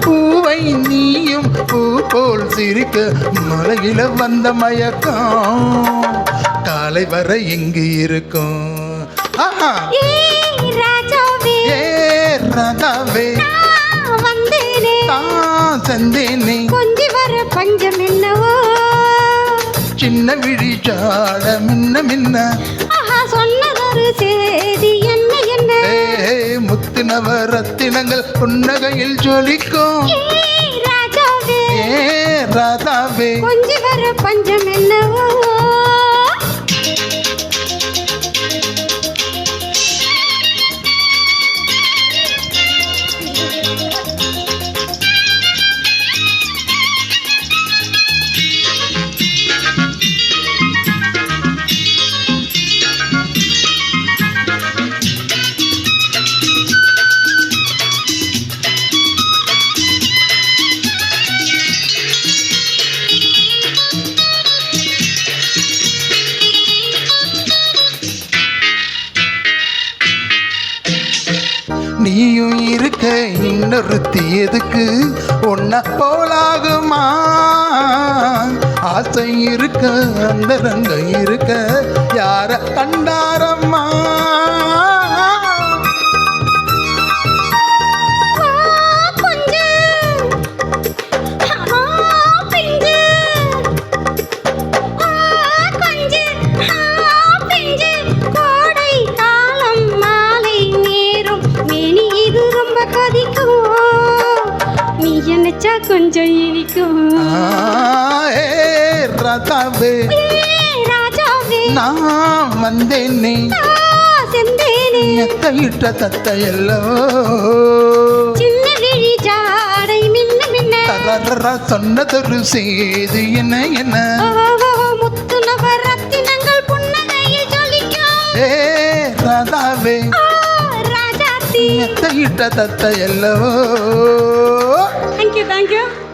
பூவை நீயும் பூ போல் சிரிக்க மலையில வந்த மயக்கம் காலை வரை எங்கு இருக்கும் ராதாவே சந்தேனே கொஞ்சி வர பஞ்சம் என்னவோ சின்ன விழி சாட மின்ன மின்ன சொன்னதொரு சேதி என்ன என்ன முத்து நவரத்தினங்கள் புன்னகையில் ஜொலிக்கும் ராதாவே கொஞ்சி வர பஞ்சம் என்னவோ நீயும் இருக்க இன்னொருத்தி எதுக்கு ஒன்ன போலாகுமா ஆசை இருக்க அந்த ரங்க இருக்க யார கண்டாரம்மா கொஞ்சம் இனிக்கும் ராதாவே நான் வந்தேனே கையிட்ட தத்த எல்லோ சின்ன விழி ஜாடை மின்ன மின்ன சொன்னதொரு செய்தி என்ன என்ன முத்து நவரத்தினங்கள் புன்னகையில் ஜொலிக்கும் ராதாவே ராஜாத்தி கையிட்ட தத்த எல்லோ Thank you.